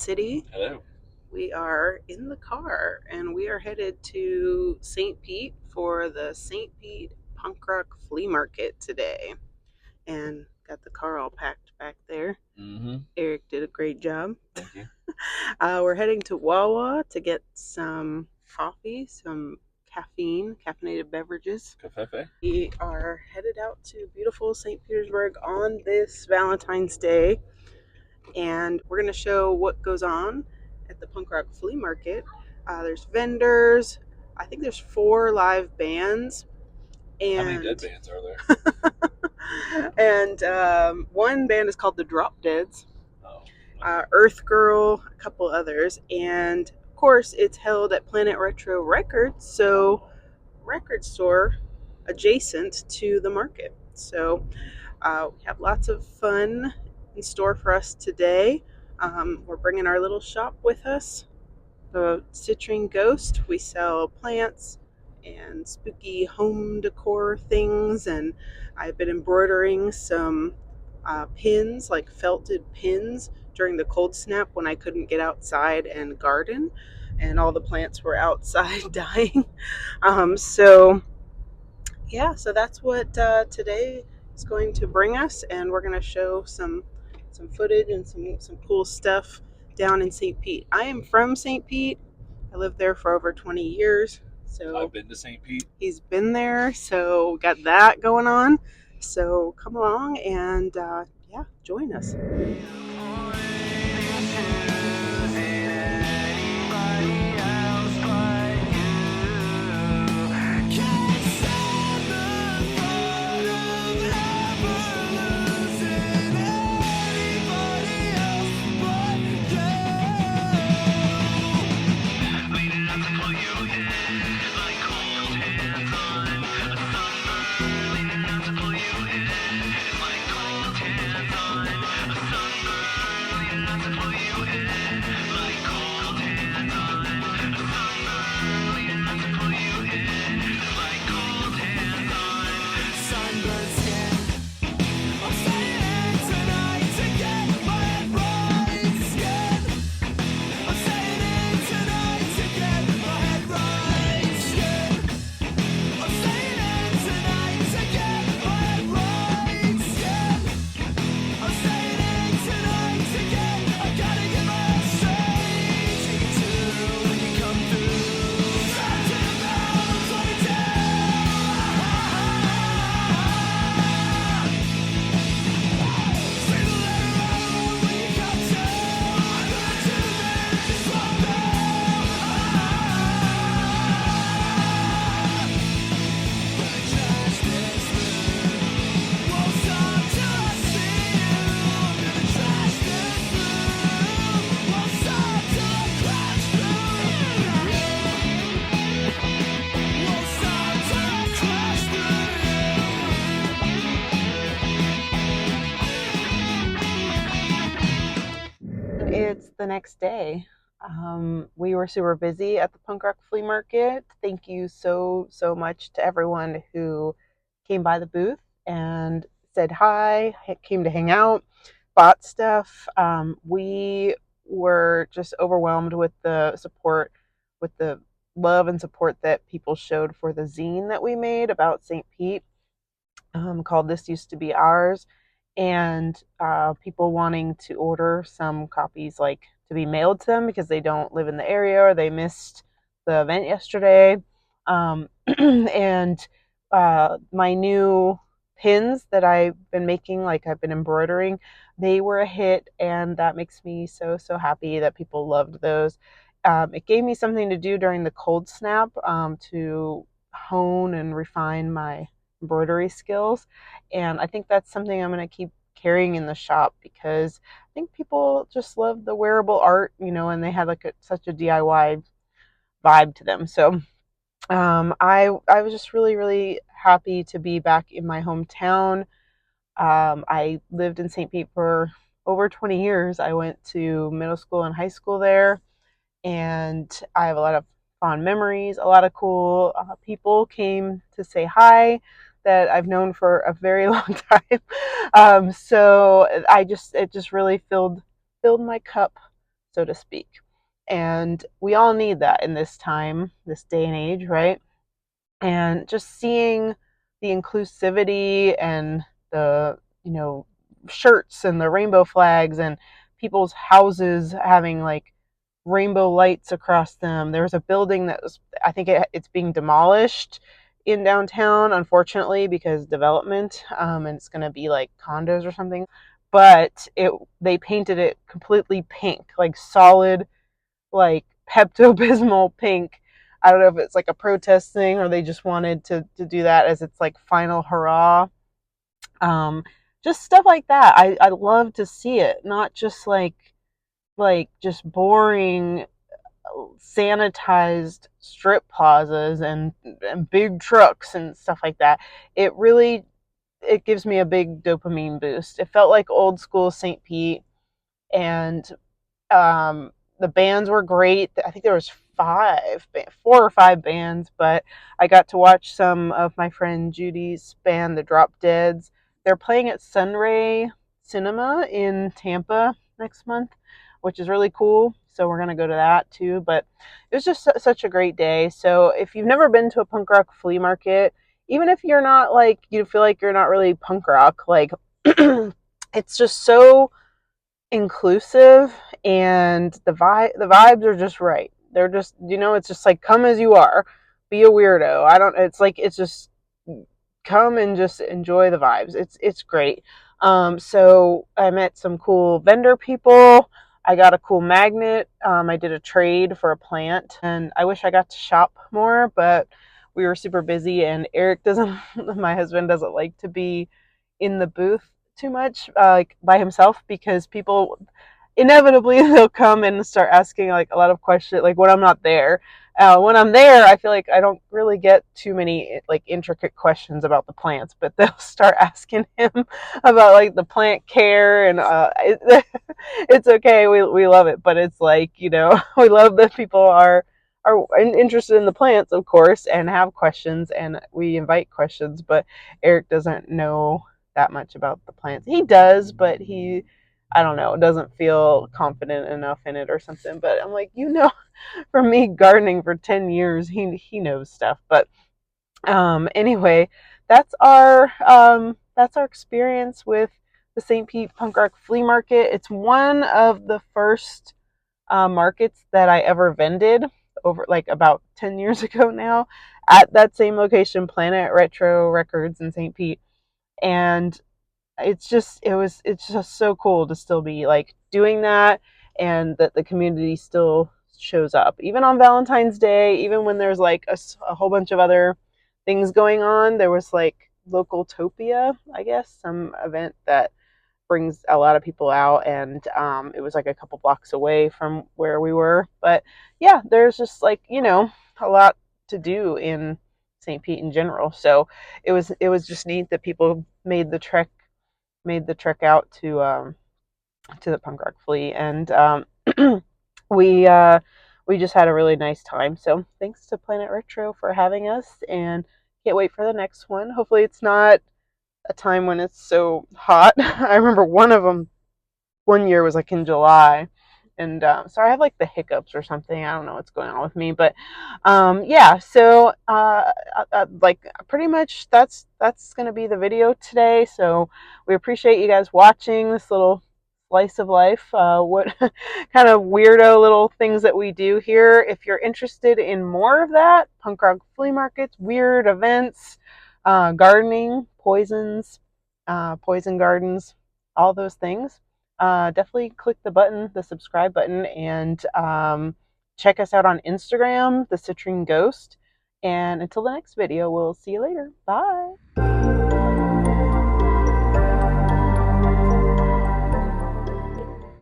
City. Hello. We are in the car and we are headed to St. Pete for the St. Pete Punk Rock Flea Market today. And got the car all packed back there. Mm-hmm. Eric did a great job. Thank you. We're heading to Wawa to get some coffee, some caffeinated beverages. Cafefe. We are headed out to beautiful St. Petersburg on this Valentine's Day, and we're going to show what goes on at the Punk Rock Flea Market. There's vendors. I think there's 4 live bands. And How many dead bands are there? and one band is called the Drop Deads. Oh. Earth Girl, a couple others. And of course, it's held at Planet Retro Records, so record store adjacent to the market. So we have lots of fun in store for us today. We're bringing our little shop with us, the Citrine Ghost. We sell plants and spooky home decor things, and I've been embroidering some pins, like felted pins, during the cold snap when I couldn't get outside and garden, and all the plants were outside dying. So that's what today is going to bring us, and we're going to show some footage and some cool stuff down in St. Pete. I am from St. Pete. I lived there for over 20 years. So I've been to St. Pete. He's been there, so got that going on. So come along and join us. It's the next day. We were super busy at the Punk Rock Flea Market. Thank you so much to everyone who came by the booth and said hi, came to hang out, bought stuff. We were just overwhelmed with the support, with the love and support that people showed for the zine that we made about St. Pete, called This Used to Be Ours, and people wanting to order some copies, like to be mailed to them because they don't live in the area or they missed the event yesterday. And my new pins that I've been making, like I've been embroidering, they were a hit, and that makes me so happy that people loved those. It gave me something to do during the cold snap, to hone and refine my embroidery skills, and I think that's something I'm going to keep carrying in the shop because I think people just love the wearable art, and they had like such a DIY vibe to them. So I was just really happy to be back in my hometown. I lived in St. Pete for over 20 years. I went to middle school and high school there, and I have a lot of fond memories. A lot of cool people came to say hi that I've known for a very long time. So it just really filled my cup so to speak. And we all need that in this time, this day and age, right? And just seeing the inclusivity and the, shirts and the rainbow flags and people's houses having like rainbow lights across them. There was a building that was, I think it's being demolished in downtown, unfortunately, because development, and it's going to be like condos or something. But they painted it completely pink, like solid, like Pepto Bismol pink. I don't know if it's like a protest thing or they just wanted to do that as its like final hurrah. Um, just stuff like that. I love to see it, not just like just boring sanitized strip plazas and big trucks and stuff like that. It really, it gives me a big dopamine boost. It felt like old school St. Pete, and um, the bands were great. I think there was four or five bands, but I got to watch some of my friend Judy's band, the Drop Deads. They're playing at Sunray Cinema in Tampa next month, which is really cool. So we're gonna go to that too. But it was just such a great day. So if you've never been to a punk rock flea market, even if you're not like, you feel like you're not really punk rock, like it's just so inclusive, and the vibes are just right. They're just, it's just like, come as you are, be a weirdo. I don't It's like, it's just come and just enjoy the vibes. It's great. So I met some cool vendor people. I got a cool magnet. I did a trade for a plant, and I wish I got to shop more, but we were super busy, and Eric doesn't my husband doesn't like to be in the booth too much, like by himself, because people inevitably they'll come and start asking like a lot of questions, like when I'm not there. When I'm there, I feel like I don't really get too many like intricate questions about the plants, but they'll start asking him about like the plant care, and it's okay. We love it, but it's like, we love that people are interested in the plants, of course, and have questions, and we invite questions. But Eric doesn't know that much about the plants. He does, but I don't know, doesn't feel confident enough in it or something. But I'm like, from me gardening for 10 years, he knows stuff. But anyway, that's our experience with the St. Pete Punk Rock Flea Market. It's one of the first markets that I ever vended, over like about 10 years ago now, at that same location, Planet Retro Records in St. Pete. And it's just so cool to still be like doing that, and that the community still shows up even on Valentine's Day, even when there's like a whole bunch of other things going on. There was like Local Topia, I guess, some event that brings a lot of people out, and it was like a couple blocks away from where we were. But yeah, there's just like, a lot to do in St. Pete in general. So it was just neat that people made the trek out to the Punk Rock Flea, and we we just had a really nice time. So thanks to Planet Retro for having us, and can't wait for the next one. Hopefully, it's not a time when it's so hot. I remember one of them one year was like in July, and sorry, I have like the hiccups or something. I don't know what's going on with me, but yeah. So like pretty much that's gonna be the video today. So we appreciate you guys watching this little slice of life. What kind of weirdo little things that we do here. If you're interested in more of that, punk rock flea markets, weird events, gardening, poison gardens, all those things, definitely click the subscribe button, and check us out on Instagram, the Citrine Ghost. And until the next video, we'll see you later. Bye.